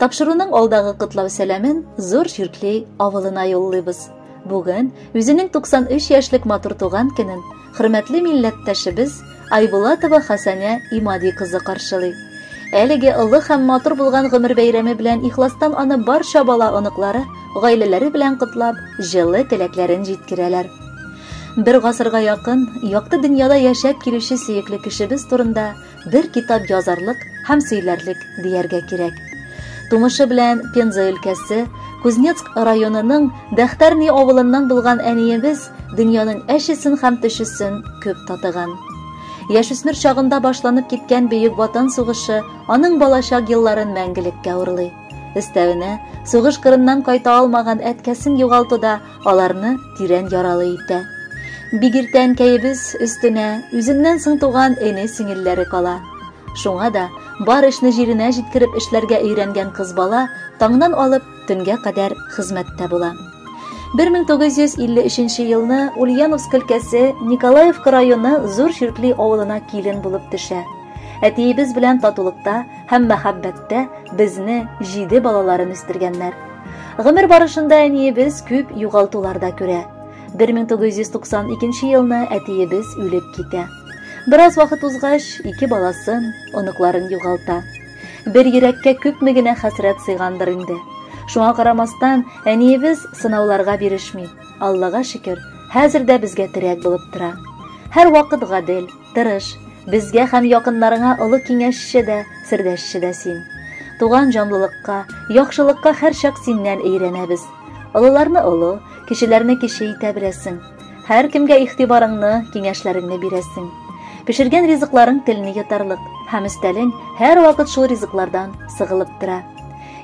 Тапшыруның алдагы котлау сәламен зур Ширклей авылына юллыйбыз. Бүген үзенең 93 яшьлек матур туган көнен хөрмәтле милләттәшебез Айбулатова Хәсәнә Имади кызы каршылый. Әлеге олы һәм матур булган гомер бәйрәме белән ихластан аны барча бала оныклары, гаиләләре белән котлап, җылы теләкләрен җиткерәләр. Бер гасырга якын якты дөньяда яшәп килүче сөекле кешебез турында бер китап язарлык һәм сөйләрлек дияргә кирәк. Тумышы белән Пенза өлкәсе, Кузнецк районының Дәхтәрни авылыннан булган әниебез дөньяның әшесен һәм төшесен күп татыган. Яшүсмер чагында башланып киткән бөек ватан сугышы аның балачак елларын мәңгелеккә урлый. Өстәвенә, сугыш кырыннан кайта алмаган әткәсен югалтуда аларны тирән яралы итә. Бик иртән кәебез өстенә үзеннән соң туган эне-сиңелләре кала. Шуңа да бар эшне җиренә җиткереп эшләргә өйрәнгән кыз бала таңнан алып төнгә кадәр хезмәттә була. 1953 елны Ульяновск өлкәсе Николаевка районы Зур Ширкли авылына килен булып төшә. Әтиебез белән татулыкта һәм мәхәббәттә безне 7 балаларын үстергәннәр. Гомер барышында әниебез күп югалтуларда күрә. 1992 елны әтиебез үлеп китә. Бераз вакыт узгач, 2 баласын, оныкларын югалта. Бер йөрәккә күпме генә хәсрәт сыйгандыр инде. Шуңа карамастан, әниебез сынауларга бирешми. Аллага шөкер, хәзер дә безгә терәк булып тора. Һәр вакыт гадел, тырыш, безгә һәм якыннарыңа олы киңәшче дә, сердәшче дә син. Туган җанлылыкка, яхшылыкка һәр чак синнән өйрәнәбез. Олыларны олы, кешеләрне кеше итә беләсең. Һәр кемгә игътибарыңны, киңәшләреңне бирәсең. Пешергән ризыкларың телне йотарлык, һәм өстәлең һәр вакыт шул ризыклардан сыгылып тора.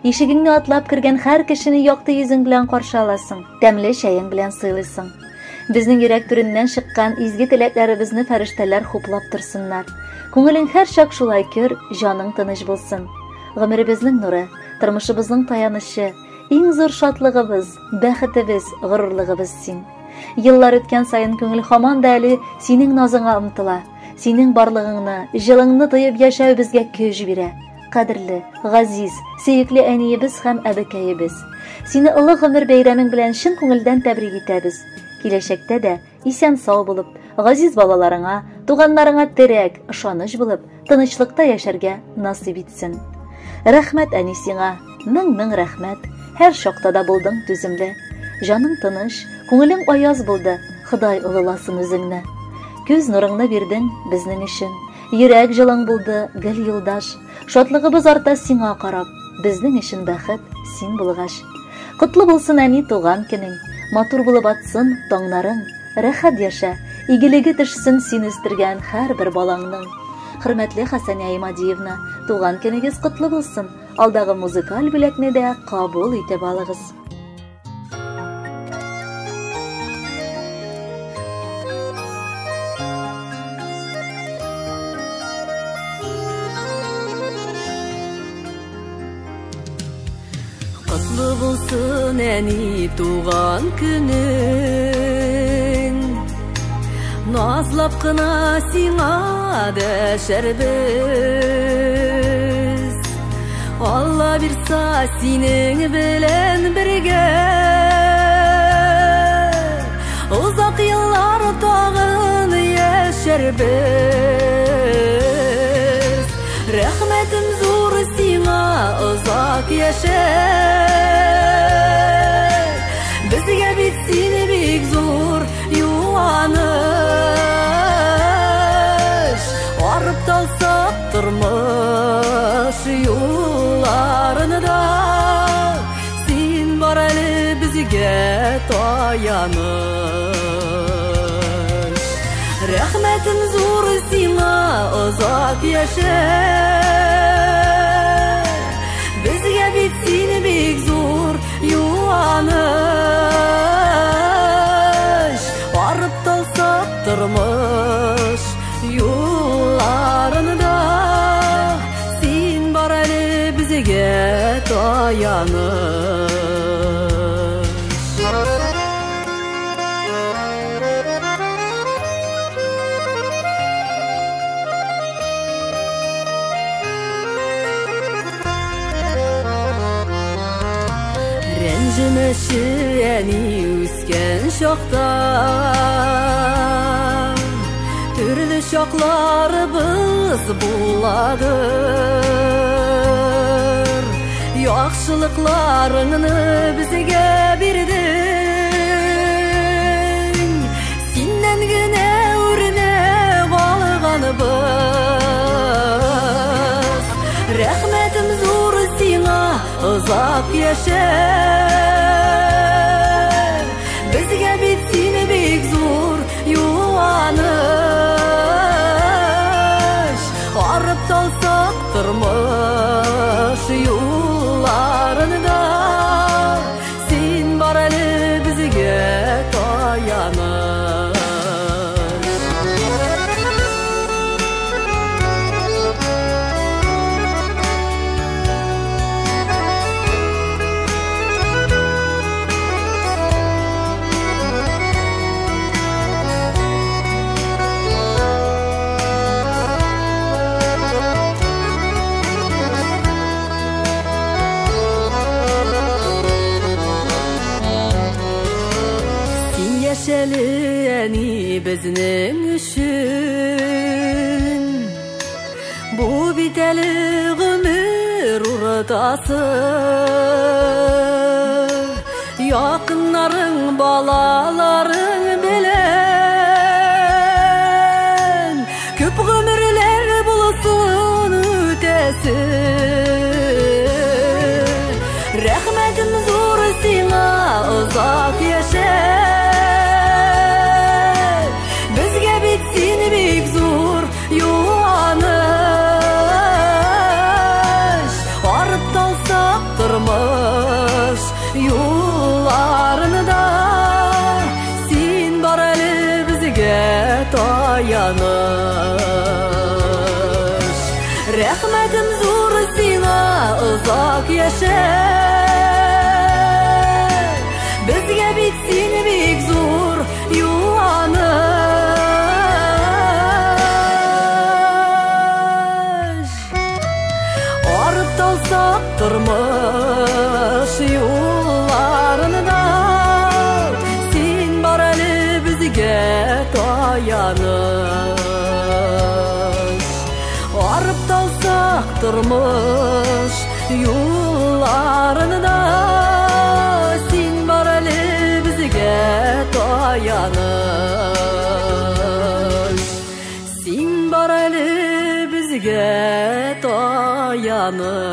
Ишегеңне атлап кергән һәр кешене якты йөзең белән каршы аласың, тәмле чәең белән сыйлыйсың. Безнең йөрәк түреннән чыккан изге теләкләребезне фәрештәләр хуплап торсыннар. Күңелең һәр чак шулай көр, җаның тыныч булсын. Гомеребезнең нуры, тормышыбызның таянышы, иң зур шатлыгыбыз, бәхетебез, горурлыгыбыз син. Еллар үткән саен күңел һаман да әле синең назыңа омтыла. Синең барлыгыңны, җылыңны тоеп яшәү безгә көч бирә. Кадерле, газиз, сөекле әниебез һәм әбекәебез. Сине олы гомер бәйрәмең белән чын күңелдән тәбрик итәбез. Киләчәктә дә исән сау булып, газиз балаларыңа, туганнарыңа терәк, ышаныч булып, тынычлыкта яшәргә насыйп итсен. Рәхмәт әни сиңа, мең рәхмәт. Һәр чакта да булдың түземле. Җаның тыныч, күңелең аяз булды. Ходай улыласын үзеңне. Күз нурыңны бирдең безнең өчен. Йөрәк җылың булды, гел юлдаш. Шатлыгыбыз арта сиңа карап. Безнең өчен бәхет син булгач. Котлы булсын әни туган көнең. Матур булып атсын таңнарың. Рәхәт яшә, игелеге төшсен син үстергән һәрбер балаңның. Хөрмәтле Хәсәнә Имадиевна, туган көнегез котлы булсын. Алдагы музыкаль бүләкне дә кабул итеп алыгыз. Котлы булсын әни туган көнең. Назлап кына сиңа дәшәрбез. Алла бирса синең белән бергә. Узак еллар тагын яшәрбез. Рәхмәтем зур сиңа озак яшә. Безгә бит син бик зур юаныш. Арып талсак тормыш юлларында син бар әле безгә таяныш. Рәхмәтем зур сиңа озак яшә. Безгә бит син бик зур юаныш. Арып талсак тормыш юлларында син бар әле безгә таяныш. Gülmeşeni üsken şokta Türlü şoklarımız buladır Yaxşılıklarını bizge birdin Sinden güne ürüne kalganыбыз Rəhmətim zor sina uzak yaşa Bizge bitsin bek zor yuvanış Arıp talsak turmuş yollarında Sen bar eli bizge tayanış Yaşalıyani bizning üçün Bu biteli ömür uğradası Yakınların balaların bilen Köp ömürler bulsun ötesi Rəhmətim zor sina uzak yaşa Bitsin bek zor yuvanış Arıp dalsak turmuş yollarında Sen bar eli bizge tayanış Rəhmətim zor sina uzak yaşa Bizge bitsin bek zor yuvanış Dalsak turmuş yollarında Sen bar eli bizge tayanış Arıp dalsak turmuş yollarında Sen bar eli bizge tayanış Sen bar eli bizge tayanır